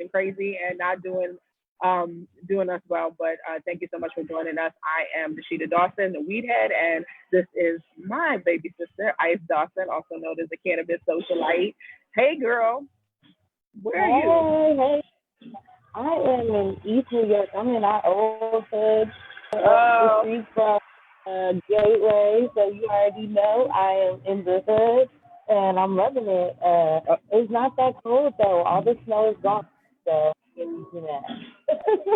crazy and not doing us well. But thank you so much for joining us. I am Dashita Dawson, the weed head, and this is my baby sister, Ice Dawson, also known as the cannabis socialite. Hey, girl, where are you? Hey, hey, I am in East New York. I'm in our old hood, up the Oh, street from Gateway. So you already know I am in the hood and I'm loving it. It's not that cold though. All the snow is gone. So you can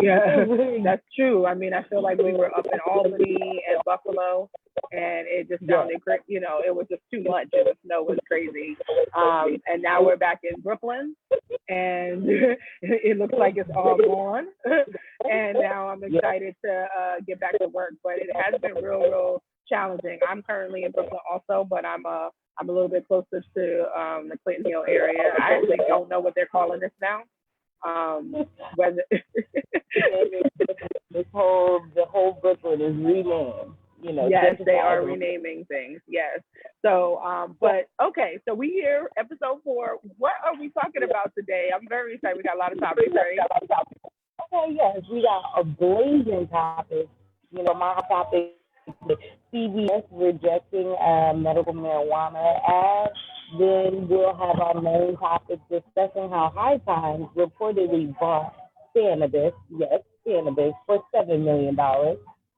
yeah, it's really that's true. I mean, I feel like we were up in Albany and Buffalo, and it just good. sounded crazy. It was just too much, and the snow was crazy. And now we're back in Brooklyn, and it looks like it's all gone. And now I'm Yeah. excited to get back to work, but it has been real challenging. I'm currently in Brooklyn also, but I'm a little bit closer to the Clinton Hill area. I actually don't know what they're calling this now. Whether The whole Brooklyn is renamed. yes, they are Gentrified. renaming things. Yes. So, but okay. So we here, episode 4. What are we talking about today? I'm very excited. We got a lot of topics, right? Okay, yes, we got a blazing topic. My topic is CVS rejecting medical marijuana ads. Then we'll have our main topic discussing how High Times reportedly bought cannabis, yes, cannabis, for $7 million.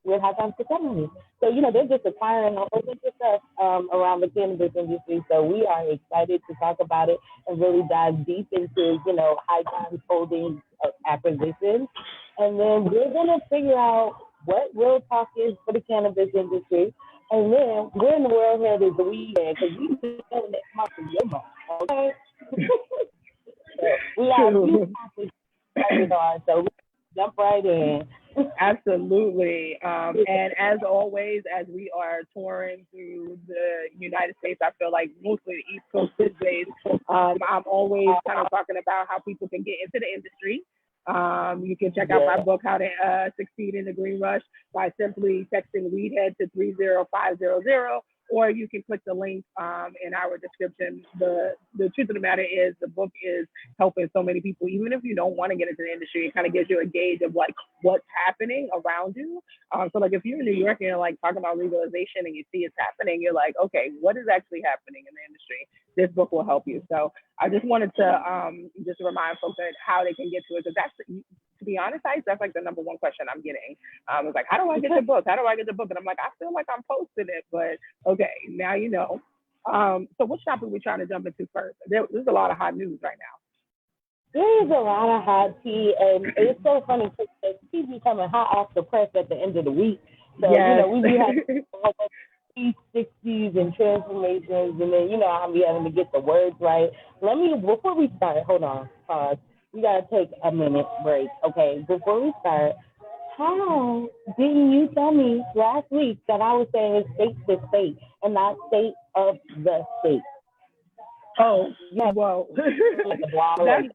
With High Times for 7 million. So, they're just acquiring a whole bunch of stuff around the cannabis industry. So we are excited to talk about it and really dive deep into, High Times Holdings acquisitions. And then we're going to figure out what real talk is for the cannabis industry. And then where in the world head is the weed head? Because we know that comes from your mouth, okay? So we got a few True. topics started on, so we jump right in. Absolutely. And as always, as we are touring through the United States, I feel like mostly the East Coast these days, I'm always kind of talking about how people can get into the industry. You can check out my Yeah. book, How to Succeed in the Green Rush, by simply texting WeedHead to 30500, or you can click the link in our description. The truth of the matter is, the book is helping so many people. Even if you don't want to get into the industry, it kind of gives you a gauge of like what's happening around you. So like if you're in New York and you're like talking about legalization and you see it's happening, you're like, okay, what is actually happening in the industry? This book will help you. So I just wanted to just remind folks that how they can get to it, because that's, to be honest, that's like the number one question I'm getting. It's like, how do I get the book? How do I get the book? And I'm like, I feel like I'm posting it, but okay, now you know. So which topic are we trying to jump into first? There's a lot of hot news right now. There is a lot of hot tea, and it's so funny because the tea be coming hot off the press at the end of the week. So, Yes. we be having a whole bunch of 360s and transformations, and then, I'm be having to get the words right. Before we start, hold on, pause. We got to take a minute break, okay? Before we start, how didn't you tell me last week that I was saying state to state and not state of the state? Oh, You had well, like a block that's already.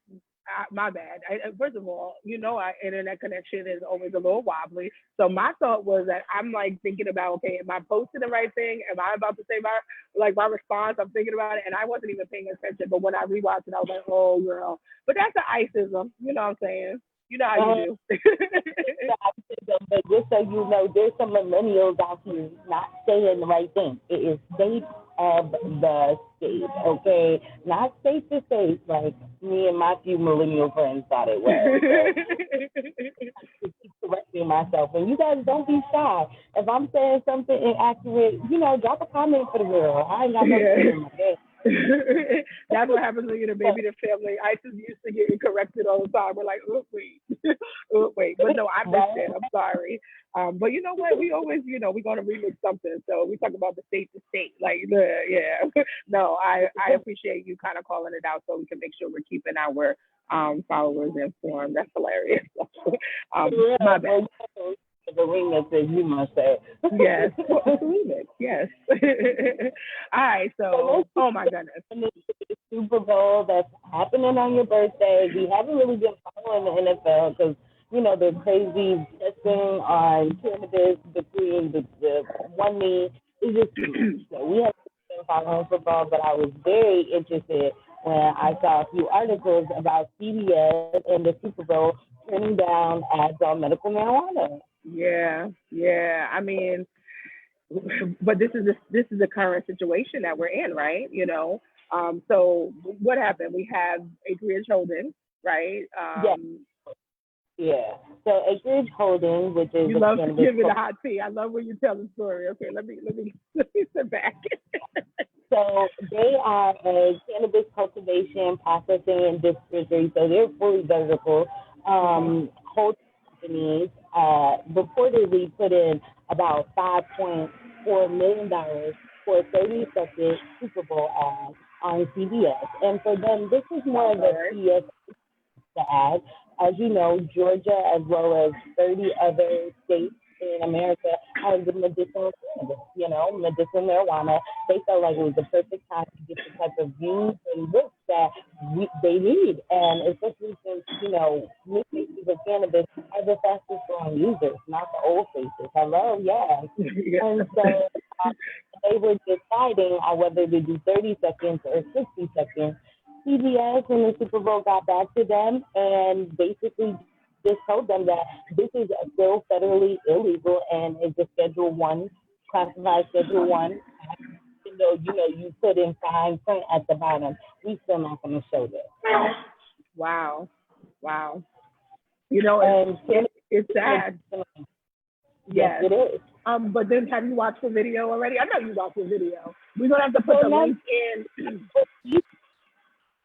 my bad. First of all, our internet connection is always a little wobbly. So my thought was that I'm like thinking about, okay, am I posting the right thing? Am I about to say my response? I'm thinking about it, and I wasn't even paying attention. But when I rewatched it, I was like, oh, girl. But that's the icism. You know what I'm saying? You know how you Uh, do. but just so you know, there's some millennials out here not saying the right thing. It is state of the state, okay? Not state to state, like me and my few millennial friends thought it was. So I keep correcting myself. And you guys don't be shy. If I'm saying something inaccurate, drop a comment for the girl. I ain't got no shame Yeah. in my game. That's what happens when you're the baby of the family. I just used to getting corrected all the time. We're like, oh wait, oh wait. But no, I missed Right? it. I'm sorry. But you know what? We always, we're gonna remix something. So we talk about the state to state. Like, yeah. No, I appreciate you kind of calling it out so we can make sure we're keeping our followers informed. That's hilarious. Yeah, My bad. well, the remix, as you must say. Yes. Well, it's a remix. Yes. All right. So So, oh my goodness. let's Super Bowl that's happening on your birthday. We haven't really been following the NFL because, the crazy testing on cannabis between the one knee is just too much. So we haven't been following football, but I was very interested when I saw a few articles about CBS and the Super Bowl turning down ads on medical marijuana. Yeah, yeah. I mean, but this is the current situation that we're in, right? So what happened? We have Acreage Holdings, right? Yes, yeah. So Acreage Holding, which is You a love to cannabis give me the hot tea. I love when you tell the story. Okay, let me sit back. so they are a cannabis cultivation, processing, and dispensary. So they're fully vertical. Holding companies reportedly put in about $5.4 million for a 30-second Super Bowl ad on CBS. And for them, this is more of a PS to add. As you know, Georgia, as well as 30 other states in America, has the medicinal cannabis, medicinal marijuana. They felt like it was the perfect time to get the type of views and looks that they need. And especially since, new faces of cannabis are the fastest growing users, not the old faces. Hello, yeah. And so they were deciding on whether to do 30 seconds or 60 seconds. CBS and the Super Bowl got back to them and basically just told them that this is still federally illegal and is a Schedule One, classified Schedule One. Even though you put in fine print at the bottom, we still not going to show this. Wow. It's sad. Yes, it is. But then have you watched the video already? I know you watched the video. We're gonna have to put the link in.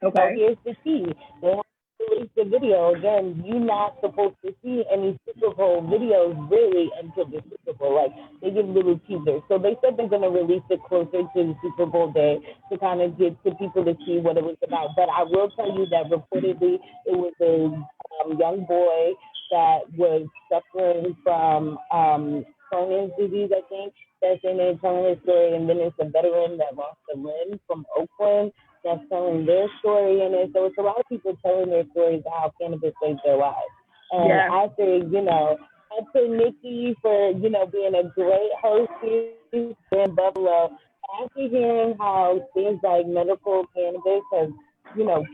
Okay. So here's the key. They have to release the video. Again, you're not supposed to see any Super Bowl videos really until the Super Bowl. Like, they give little teasers. So they said they're going to release it closer to the Super Bowl day to kind of get to people to see what it was about. But I will tell you that reportedly it was a young boy that was suffering from Crohn's disease, I think. That's in it, telling his story. And then it's a veteran that lost a limb from Oakland that's telling their story in it. So it's a lot of people telling their stories of how cannabis saved their lives. And after, after Nikki for, being a great host here in Buffalo, after hearing how things like medical cannabis has,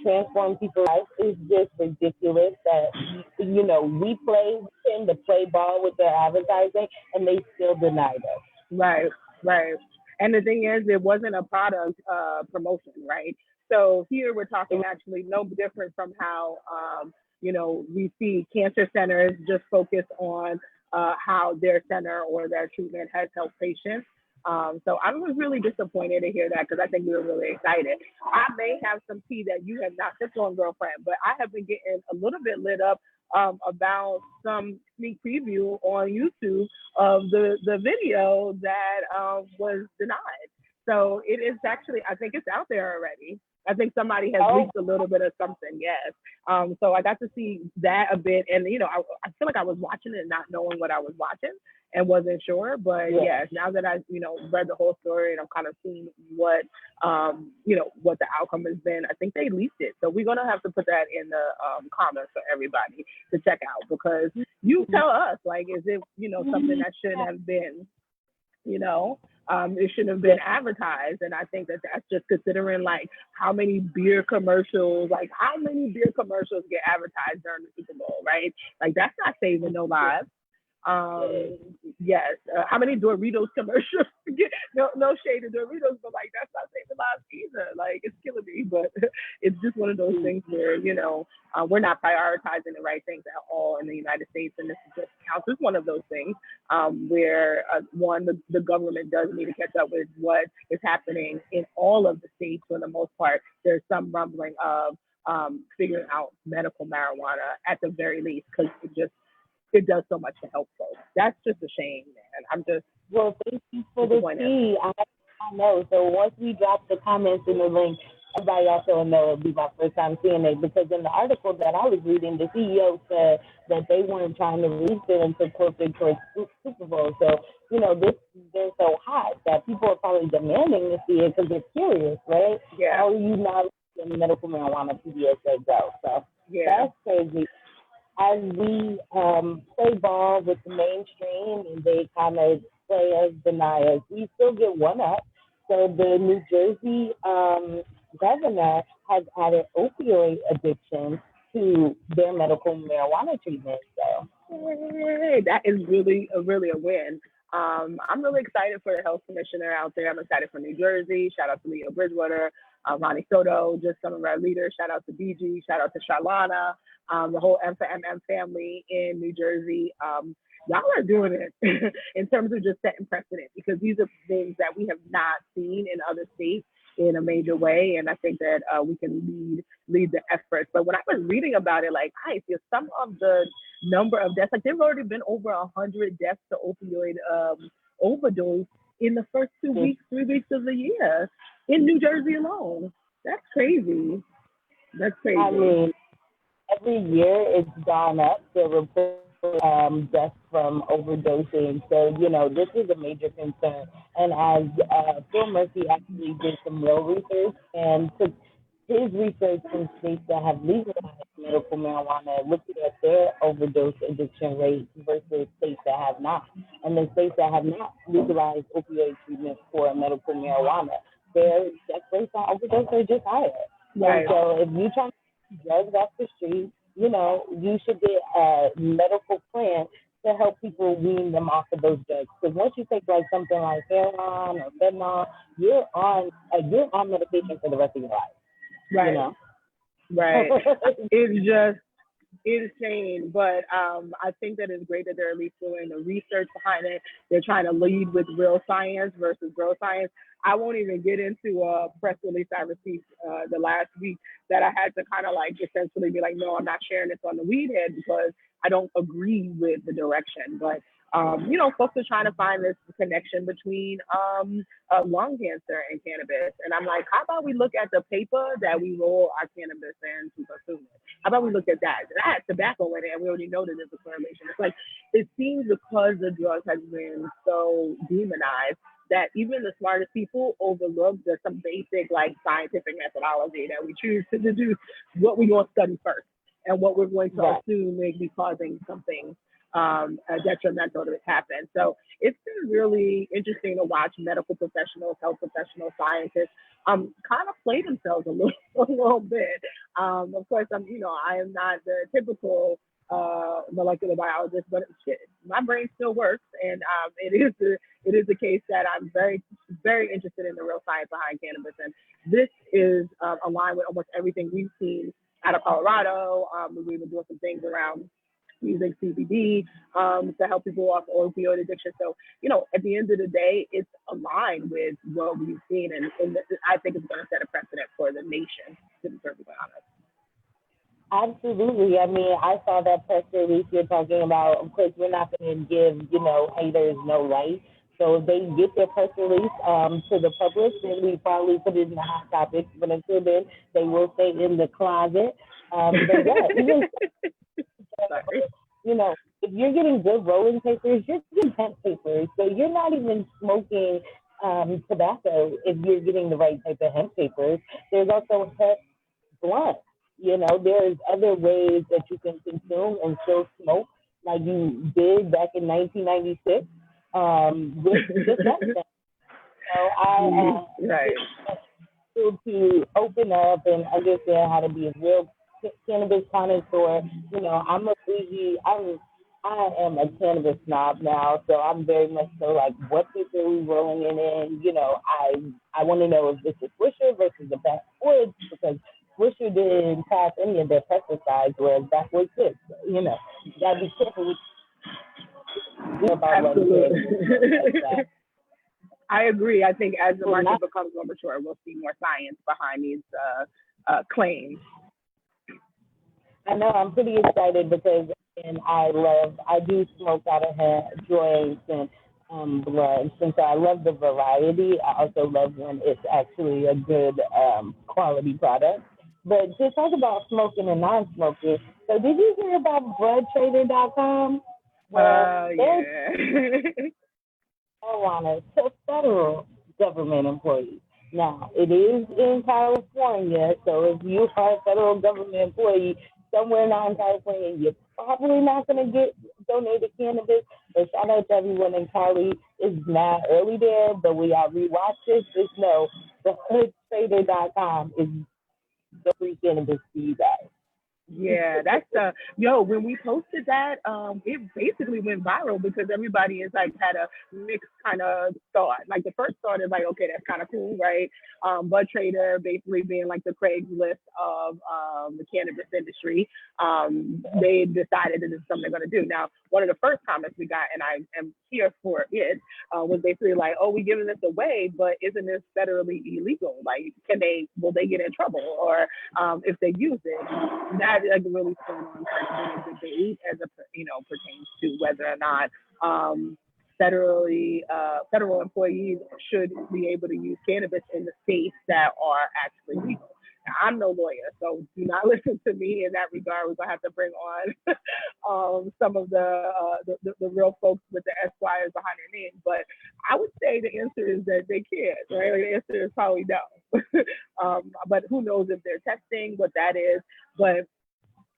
transformed people's lives, is just ridiculous that, we tend to play ball with their advertising and they still denied us. Right. And the thing is, it wasn't a product promotion, right? So here we're talking actually no different from how, we see cancer centers just focus on how their center or their treatment has helped patients. So I was really disappointed to hear that because I think we were really excited. I may have some tea that you have not sipped on, girlfriend, but I have been getting a little bit lit up about some sneak preview on YouTube of the video that was denied. So it is actually, I think it's out there already. I think somebody has leaked a little bit of something, yes. So I got to see that a bit. And, I feel like I was watching it not knowing what I was watching and wasn't sure. But yes, now that I, read the whole story and I'm kind of seeing what, what the outcome has been, I think they leaked it. So we're going to have to put that in the comments for everybody to check out because you tell us, like, is it, something that should have been, it shouldn't have been advertised. And I think that that's just considering like how many beer commercials get advertised during the Super Bowl, right? Like that's not saving no lives. Yes. How many Doritos commercials? no shade to Doritos, but like that's not saving lives either. Like it's killing me, but it's just one of those things where we're not prioritizing the right things at all in the United States, and this just counts as one of those things where the government does need to catch up with what is happening in all of the states for the most part. There's some rumbling of figuring out medical marijuana at the very least because it does so much to help folks. That's just a shame, man. Thank you for the tea. I know. So once we drop the comments in the link, everybody also will know it'll be my first time seeing it because in the article that I was reading, the CEO said that they weren't trying to release it until closer towards Super Bowl. So, they're so hot that people are probably demanding to see it because they're curious, right? Yeah. How are you not in medical marijuana PDS go? So that's crazy. As we play ball with the mainstream and they kind of play us, deny us, we still get one up. So the New Jersey governor has added opioid addiction to their medical marijuana treatment. So, Hey, that is really a win. I'm really excited for the health commissioner out there. I'm excited for New Jersey. Shout out to Leo Bridgewater, Ronnie Soto, just some of our leaders. Shout out to BG. Shout out to Charlana, the whole M4MM family in New Jersey. Y'all are doing it in terms of just setting precedent because these are things that we have not seen in other states in a major way. And I think that we can lead the efforts. But when I was reading about it, like I feel some of the number of deaths, like there've already been over 100 deaths to opioid overdose in the first 2 weeks, 3 weeks of the year in New Jersey alone. That's crazy. That's crazy. I mean, every year it's gone up. The report deaths from overdosing. So, this is a major concern. And as Phil Murphy actually did some real research and took his research from states that have legalized medical marijuana, looking at their overdose addiction rate versus states that have not. And the states that have not legalized opioid treatment for medical marijuana, their death rates on overdose are just higher. Right. And so if you try to drugs off the street, you should get a medical plan to help people wean them off of those drugs. Because once you take like something like heroin or fentanyl, you're on medication for the rest of your life. Right. Right. It's just insane. But I think that it's great that they're at least doing the research behind it. They're trying to lead with real science versus gross science. I won't even get into a press release I received the last week that I had to kind of like essentially be like, no, I'm not sharing this on the weed head because I don't agree with the direction. But folks are trying to find this connection between lung cancer and cannabis. And I'm like, how about we look at the paper that we roll our cannabis in to consume it? How about we look at that? That has tobacco in it, and we already know that there's a correlation. It's like, it seems because the drug has been so demonized that even the smartest people overlook some basic like scientific methodology that we choose to deduce what we're going to study first and what we're going to assume may be causing something detrimental to happen. So it's been really interesting to watch medical professionals, health professionals, scientists kind of play themselves a little bit. Of course, I am not the typical molecular biologist, but shit, my brain still works, and it is the case that I'm very, very interested in the real science behind cannabis, and this is aligned with almost everything we've seen out of Colorado. We've been doing some things around using CBD to help people off opioid addiction. So, at the end of the day, it's aligned with what we've seen, and I think it's going to set a precedent for the nation, to be perfectly honest. Absolutely. I mean, I saw that press release you're talking about. Of course, we're not going to give, haters no light. So if they get their press release to the public, then we probably put it in the hot topics. But until then, they will stay in the closet. But yeah, even, if you're getting good rolling papers, you're getting hemp papers. So you're not even smoking tobacco if you're getting the right type of hemp papers. There's also hemp blunt. There's other ways that you can consume and still smoke like you did back in 1996 with just medicine. So I to open up and understand how to be a real cannabis connoisseur. I am a cannabis snob now, so I'm very much so like, what paper are we rolling it in? I want to know if this is Swisher versus the backwoods, because Swisher didn't pass any of their pesticides, whereas backwoods did. You gotta be careful about Absolutely. I agree. I think as the market becomes more mature, we'll see more science behind these claims. I know, I'm pretty excited because I do smoke out of joints and blood. Since I love the variety, I also love when it's actually a good quality product. But to talk about smoking and non-smoking, so did you hear about bloodtrader.com? Marijuana to federal government employees. Now, it is in California, so if you are a federal government employee somewhere not in California, you're probably not going to get donated cannabis. But shout out to everyone in Cali. It's not early there, but when y'all rewatch this, just know the hoodtrader.com is the free cannabis to you guys. Yeah, that's the yo. When we posted that, it basically went viral because everybody is like had a mixed kind of thought. Like the first thought is like, okay, that's kind of cool, right? Bud Trader basically being like the Craigslist of the cannabis industry. They decided that this is something they're going to do. Now, one of the first comments we got, and I am here for it, was basically like, oh, we giving this away, but isn't this federally illegal? Like, will they get in trouble? Or if they use it, that like really spun on kind of the debate as a pertains to whether or not federal employees should be able to use cannabis in the states that are actually legal. Now, I'm no lawyer, so do not listen to me in that regard. We're gonna have to bring on some of the real folks with the Esquires behind their names. But I would say the answer is that they can't, right? Like, the answer is probably no. But who knows if they're testing what that is. But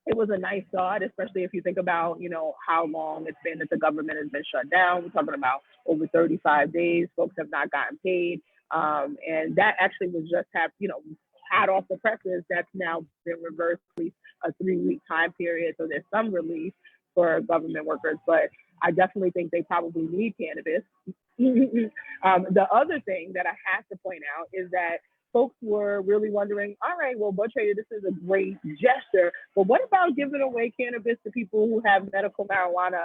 it was a nice thought, especially if you think about, how long it's been that the government has been shut down. We're talking about over 35 days. Folks have not gotten paid. And that actually was just hot off the presses. That's now been reversed, at least a 3-week time period. So there's some relief for government workers, but I definitely think they probably need cannabis. The other thing that I have to point out is that folks were really wondering, all right, well, Bud Trader, this is a great gesture, but what about giving away cannabis to people who have medical marijuana,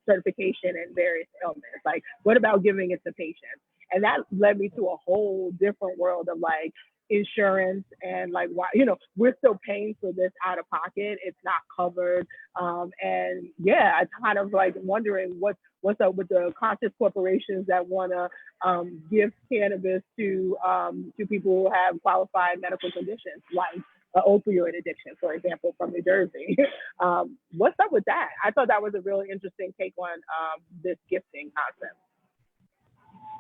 certification and various ailments? Like, what about giving it to patients? And that led me to a whole different world of like insurance and like why, we're still paying for this out of pocket. It's not covered. And yeah, I kind of like wondering what's up with the conscious corporations that want to give cannabis to people who have qualified medical conditions like opioid addiction, for example, from New Jersey. What's up with that? I thought that was a really interesting take on this gifting concept.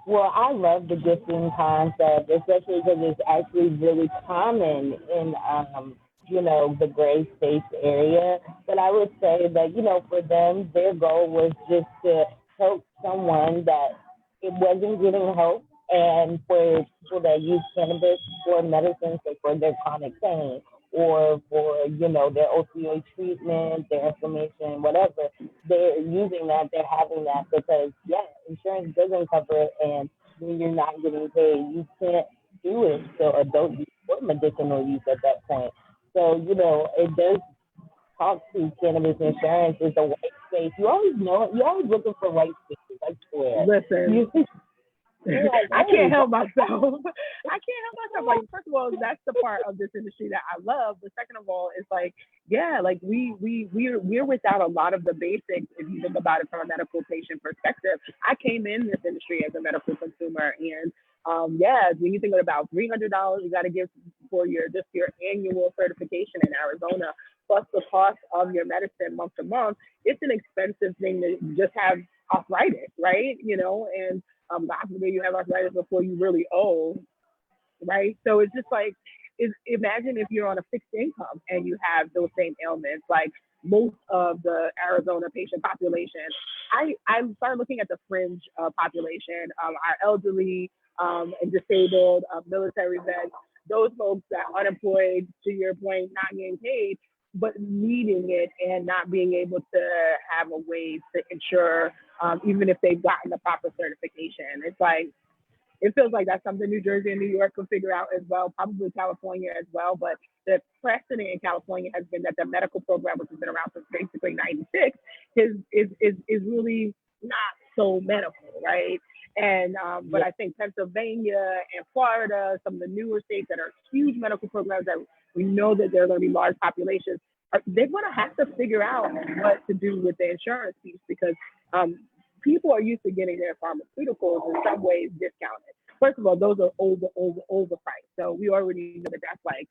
Well, I love the gifting concept, especially because it's actually really common in, the gray space area. But I would say that, for them, their goal was just to help someone that it wasn't getting help, and for people that use cannabis for medicine, so for their chronic pain or for, their opioid treatment, their inflammation, whatever, they're using that, they're having that because, insurance doesn't cover it. And when you're not getting paid, you can't do it for adult use or medicinal use at that point. So, it does talk to cannabis insurance is a white space. You're always looking for white spaces, I swear. Listen. I can't help myself. Like, first of all, that's the part of this industry that I love. But second of all, it's like, like we're without a lot of the basics if you think about it from a medical patient perspective. I came in this industry as a medical consumer, and when you think about $300 you got to give for your annual certification in Arizona, plus the cost of your medicine month to month, it's an expensive thing to just have arthritis, right? And God forbid you have arthritis before you really owe, right? So it's just like, imagine if you're on a fixed income and you have those same ailments, like most of the Arizona patient population. I started looking at the fringe population, our elderly and disabled, military vets, those folks that are unemployed, to your point, not getting paid, but needing it and not being able to have a way to ensure, even if they've gotten the proper certification. It's like, it feels like that's something New Jersey and New York could figure out as well, probably California as well. But the precedent in California has been that the medical program, which has been around since basically '96, is really not so medical, right? And but I think Pennsylvania and Florida, some of the newer states that are huge medical programs that we know that there are going to be large populations, they're going to have to figure out what to do with the insurance piece because people are used to getting their pharmaceuticals in some ways discounted. First of all, those are overpriced. So we already know that that's like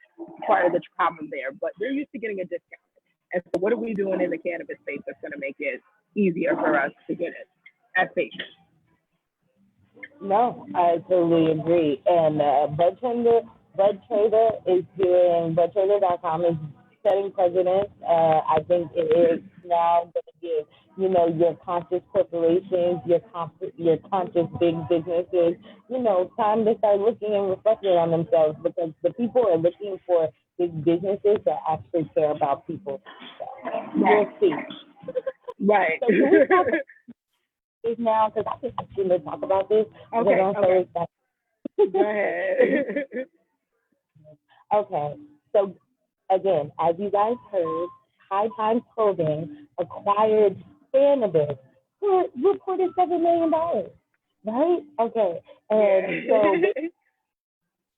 part of the problem there, but they're used to getting a discount. And so what are we doing in the cannabis space that's going to make it easier for us to get it as patients? No, I totally agree. And Bud Trader is doing, BudTrader.com is setting precedents. I think it is now going to give your conscious corporations, your conscious big businesses, time to start looking and reflecting on themselves, because the people are looking for big businesses that actually care about people. So we'll see. Right. So can we talk about this now? Because I just want to talk about this. Okay. I'm so excited. Go ahead. Okay. So again, as you guys heard, High Times Clothing acquired Cannabis for reported $7 million, right? Okay. And so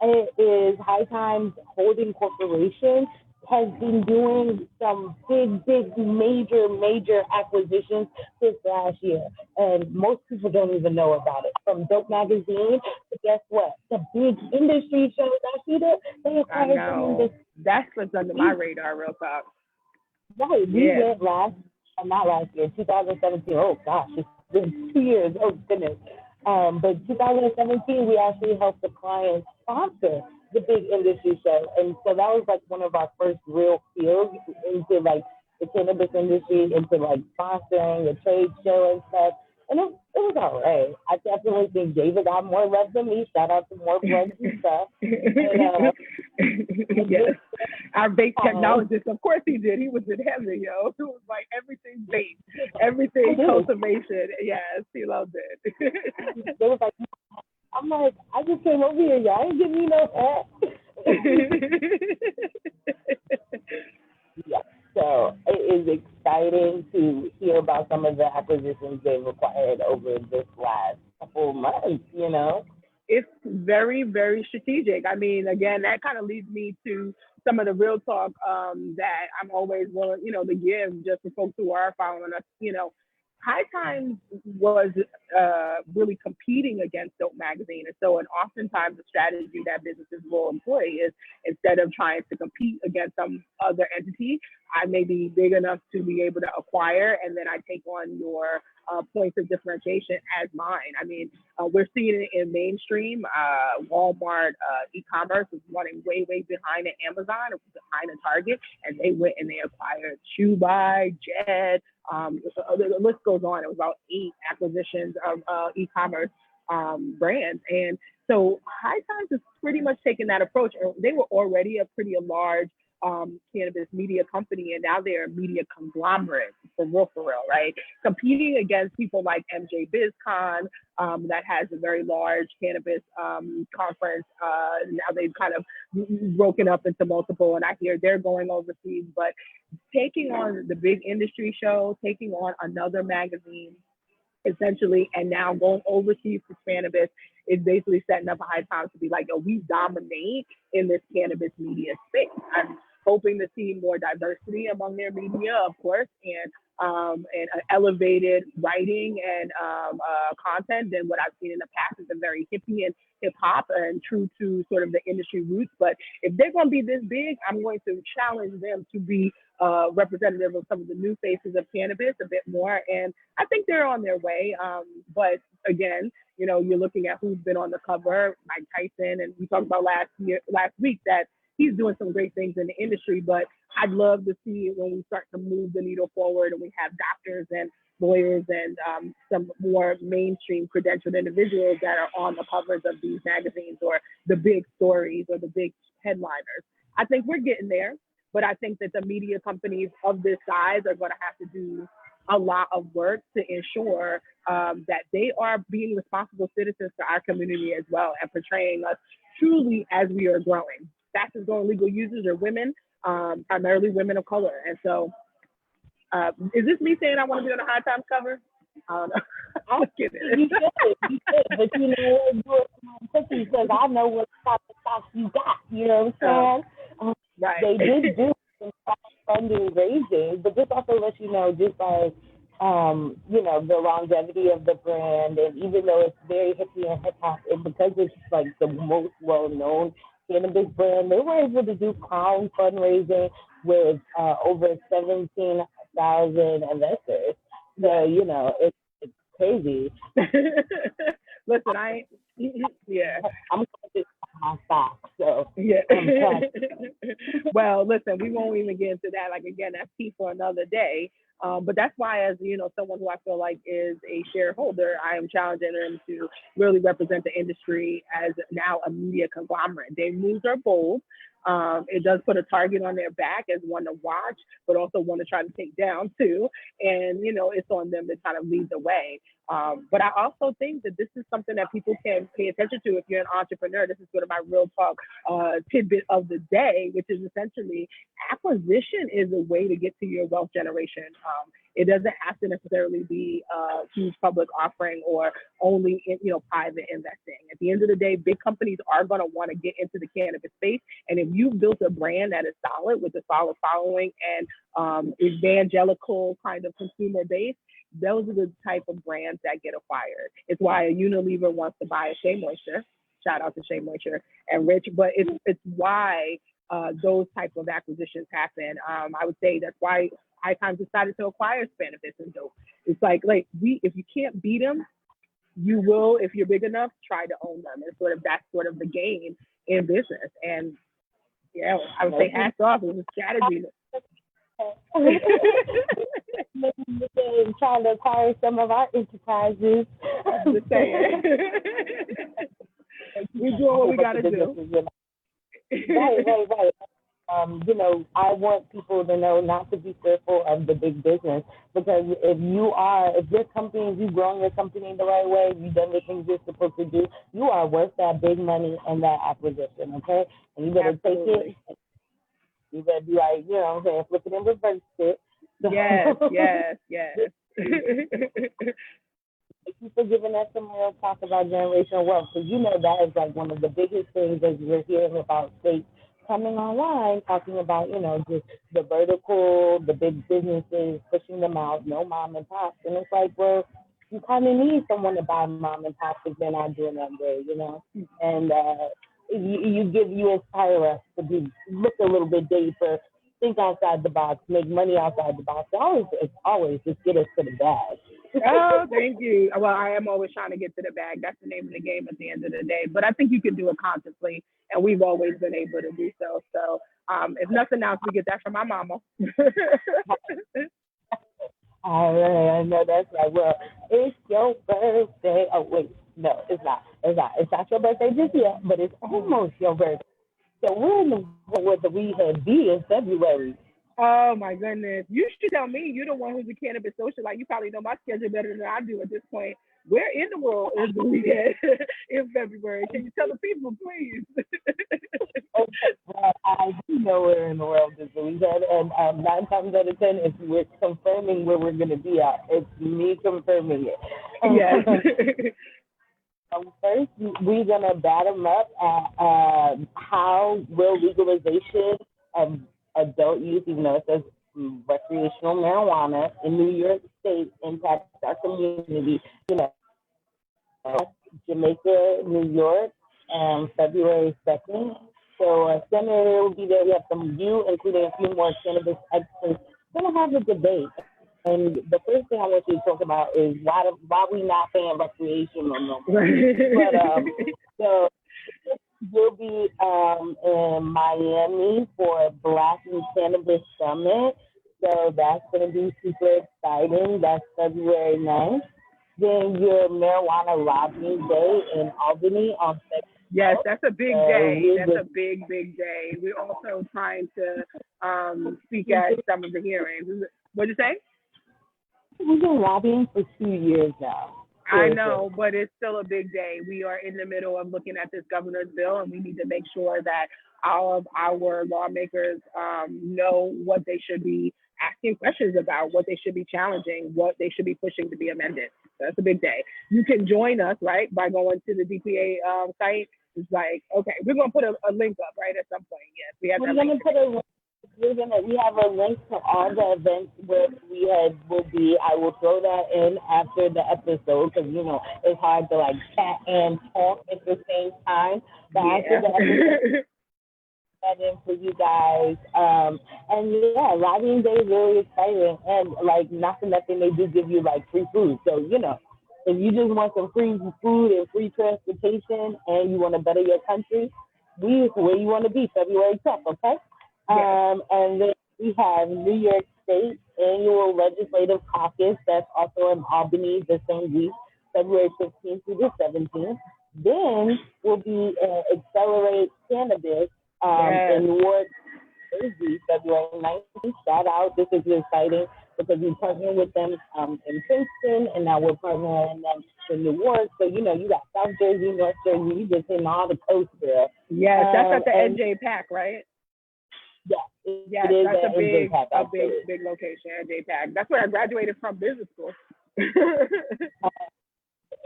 it is High Times Holding Corporation has been doing some big, major acquisitions this last year. And most people don't even know about it. From Dope Magazine, but guess what? The big industry shows, they I acquired them in know. this. That slipped under my radar real talk. Right. We went not last year, 2017. Oh gosh, it's been 2 years. Oh goodness. But 2017, we actually helped the client sponsor the big industry show, and so that was like one of our first real fields into like the cannabis industry, into like sponsoring the trade show and stuff. And it was all right. I definitely think David got more love than me. Shout out to More Bloods and stuff. And, yes. Our vape technologist, of course he did. He was in heaven, yo. It was like everything vape, everything cultivation. Yes, he loved it. It was like, I'm like, I just came over here, y'all ain't giving me no hat. Yeah. So it is exciting to hear about some of the acquisitions they've acquired over this last couple of months, It's very, very strategic. I mean, again, that kind of leads me to some of the real talk that I'm always willing, to give just for folks who are following us. High Times was really competing against Dope Magazine. And so, and oftentimes the strategy that businesses will employ is, instead of trying to compete against some other entity, I may be big enough to be able to acquire, and then I take on your points of differentiation as mine. I mean, we're seeing it in mainstream. Walmart e-commerce is running way behind the Amazon, or behind the Target, and they went and they acquired Chew by, Jed. The list goes on. It was about 8 acquisitions of e-commerce brands. And so High Times is pretty much taking that approach. They were already a pretty large cannabis media company, and now they're a media conglomerate for real, right? Competing against people like MJ BizCon, that has a very large cannabis conference. Now they've kind of broken up into multiple, and I hear they're going overseas, but taking on the big industry show, taking on another magazine, essentially, and now going overseas for cannabis is basically setting up a High Times to be like, we dominate in this cannabis media space. I'm hoping to see more diversity among their media, of course, and elevated writing and content than what I've seen in the past. It's been very hippie and hip hop and true to sort of the industry roots. But if they're going to be this big, I'm going to challenge them to be representative of some of the new faces of cannabis a bit more. And I think they're on their way. But again, you're looking at who's been on the cover, Mike Tyson, and we talked about last week that he's doing some great things in the industry, but I'd love to see when we start to move the needle forward and we have doctors and lawyers and some more mainstream credentialed individuals that are on the covers of these magazines or the big stories or the big headliners. I think we're getting there, but I think that the media companies of this size are going to have to do a lot of work to ensure that they are being responsible citizens to our community as well, and portraying us truly as we are growing. Fastest growing legal users are women, primarily women of color. And so, is this me saying I want to be on the High Times cover? I don't know. I'm kidding. You should, but you know what? Do it quickly, because I know what type of stocks you got. You know what I'm saying? Right. They did do some funding raising, but this also lets you know, just like, the longevity of the brand, and even though it's very hippie and hip hop, and because it's like the most well known cannabis brand, they were able to do clown fundraising with over 17,000 investors. So it's crazy. Listen, I'm going to my stock. So yeah. Well, listen, we won't even get into that. Like, again, that's tea for another day. But that's why, as someone who I feel like is a shareholder, I am challenging them to really represent the industry as now a media conglomerate. Their moves are bold. It does put a target on their back as one to watch, but also one to try to take down too. And it's on them to kind of lead the way. But I also think that this is something that people can pay attention to if you're an entrepreneur. This is sort of my real talk tidbit of the day, which is essentially acquisition is a way to get to your wealth generation. It doesn't have to necessarily be a huge public offering or only private investing. At the end of the day, big companies are going to want to get into the cannabis space, and if you've built a brand that is solid with a solid following and evangelical kind of consumer base, those are the type of brands that get acquired. It's why a Unilever wants to buy a Shea Moisture. Shout out to Shea Moisture and Rich, but it's why those type of acquisitions happen. I would say that's why Icon decided to acquire Cannabis and Dope. It's like if you can't beat them, you will, if you're big enough, try to own them. And that's sort of the game in business. And yeah, I would say hats off. It was a strategy. Maybe trying to acquire some of our enterprises. Just saying. We're doing what we gotta do. Right. I want people to know not to be fearful of the big business, because if your company, if you've grown your company the right way, you've done the things you're supposed to do, you are worth that big money and that acquisition, okay? And you better take it. You better be like, flip it and reverse it. So, yes. Thank you for giving us some real talk about generational wealth, because that is like one of the biggest things as we're hearing about states coming online, talking about, just the vertical, the big businesses, pushing them out, no mom and pops. And it's like, well, you kind of need someone to buy mom and pops if they're not doing that good, And you inspire us to look a little bit deeper, think outside the box, make money outside the box. It's always just get us to the bag. Oh, thank you. Well, I am always trying to get to the bag. That's the name of the game at the end of the day. But I think you can do it consciously, and we've always been able to do so. So if nothing else, we get that from my mama. All right, I know that's right. Well, it's your birthday. Oh, wait, no, it's not. It's not your birthday just yet, but it's almost your birthday. So we're in the with the We Had B in February. Oh my goodness! You should tell me. You're the one who's a cannabis socialite. You probably know my schedule better than I do at this point. Where in the world is the weekend in February? Can you tell the people, please? Well, I do know where in the world is the weekend, and 9 times out of 10, if we're confirming where we're going to be at, it's me confirming it. Yes. First, we're going to bat them up at how will legalization of adult use, even though it says recreational marijuana in New York State, impact our community. Jamaica, New York, February 2nd. So Senator will be there. We have some including a few more cannabis experts. We're going to have a debate. And the first thing I want you to talk about is why we not paying recreational no more. But so we'll be in Miami for Black and Cannabis Summit. So that's going to be super exciting. That's February 9th. Then your marijuana lobbying day in Albany on February. Yes, that's a big day. That's a big day. We're also trying to speak at some of the hearings. What'd you say? We've been lobbying for 2 years now. I know, but it's still a big day. We are in the middle of looking at this governor's bill, and we need to make sure that all of our lawmakers know what they should be asking questions about, what they should be challenging, what they should be pushing to be amended. So that's a big day. You can join us, right, by going to the DPA site. It's like, okay, we're going to put a link up, right, at some point. Yes, we have. We're going to put a link. We have a link to all the events where will be. I will throw that in after the episode, because it's hard to chat and talk at the same time. But after the episode, that in for you guys. And yeah, lobbying day is really exciting, and not for nothing, they do give you free food. So if you just want some free food and free transportation, and you want to better your country, where you want to be, February 10th, okay? And then we have New York state annual legislative caucus that's also in Albany the same week, February 15th through the 17th. Then will be Accelerate Cannabis Yes. in Newark, Jersey, February 19th. Shout out. This is exciting because we partner with them in Princeton, and now we're partnering them in Newark. So, you got South Jersey, North Jersey. You just hitting all the coast there. Yes, that's at the And NJ Pack, right? yeah, it Yes, is that's an NJ Pack, big location, NJ Pack. That's where I graduated from business school.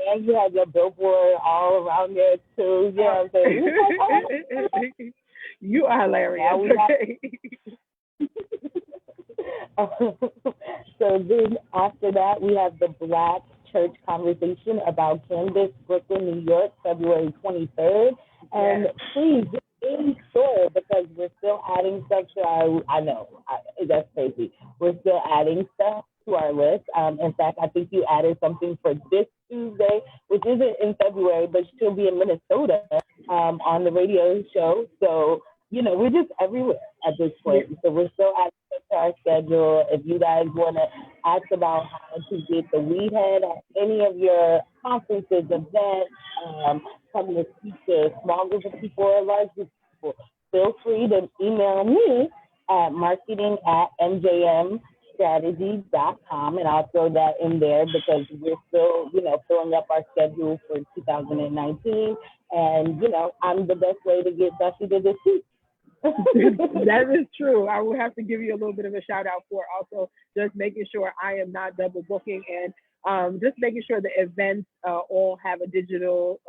And you have your billboard all around there too. Yeah, I'm saying. You are hilarious. So then after that, we have the Black Church Conversation about Cannabis, Brooklyn, New York, February 23rd. And please, be sure, because we're still adding stuff to I know, that's crazy. We're still adding stuff to our list. In fact, I think you added something for this Tuesday, which isn't in February, but she'll be in Minnesota on the radio show. So, we're just everywhere at this point. So we're still adding to our schedule. If you guys want to ask about how to get the weed head at any of your conferences, events, coming to speak to a small group of people or a large group of people, feel free to email me at marketing@mjmstrategies.com, and I'll throw that in there because we're still, filling up our schedule for 2019. And, I'm the best way to get Dusty to the seat. That is true. I will have to give you a little bit of a shout out for also just making sure I am not double booking, and just making sure the events all have a digital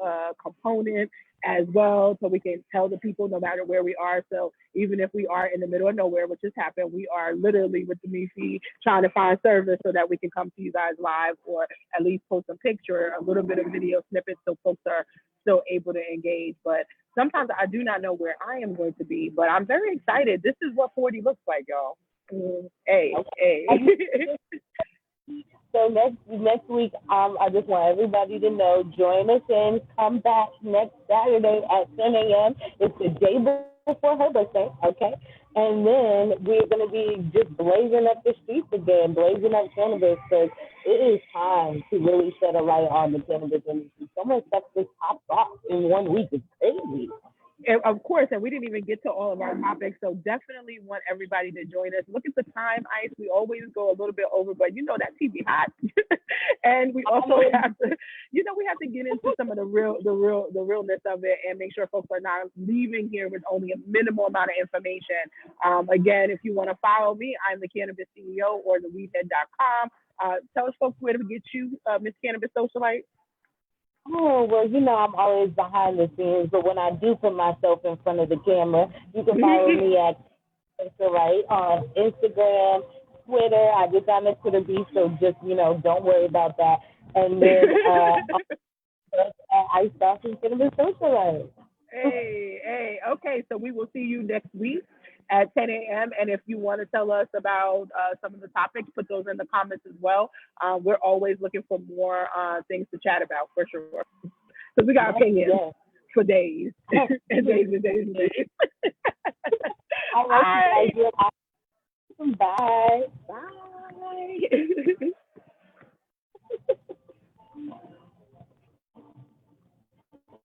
component as well, so we can tell the people no matter where we are. So even if we are in the middle of nowhere, which has happened, we are literally with the me feed trying to find service so that we can come to you guys live, or at least post a picture, a little bit of video snippets, so folks are still able to engage. But sometimes I do not know where I am going to be, but I'm very excited. This is what 40 looks like, y'all. Hey. So next week, I just want everybody to know, join us in, come back next Saturday at 10 a.m. It's the day before her birthday, okay? And then we're going to be just blazing up the streets again, blazing up cannabis, because it is time to really shed a light on the cannabis industry. So much stuff just popped off in 1 week. It's crazy. And of course, and we didn't even get to all of our topics, so definitely want everybody to join us. Look at the time, Ice. We always go a little bit over, but that TV hot. And we also have to, we have to get into some of the realness of it, and make sure folks are not leaving here with only a minimal amount of information. Again, if you want to follow me, I'm the Cannabis CEO, or theweedhead.com. Tell us, folks, where to get you, Miss Cannabis Socialite. Oh, well, I'm always behind the scenes, but when I do put myself in front of the camera, you can follow me at Right on Instagram, Twitter. I just got a Twitter beef, so just, don't worry about that. And then I start in Cannabis Socialite. Hey, okay, so we will see you next week at 10 a.m. And if you want to tell us about some of the topics, put those in the comments as well. We're always looking for more things to chat about, for sure. Because we got opinions for days and days and days and days. All right, you guys. Bye. Bye.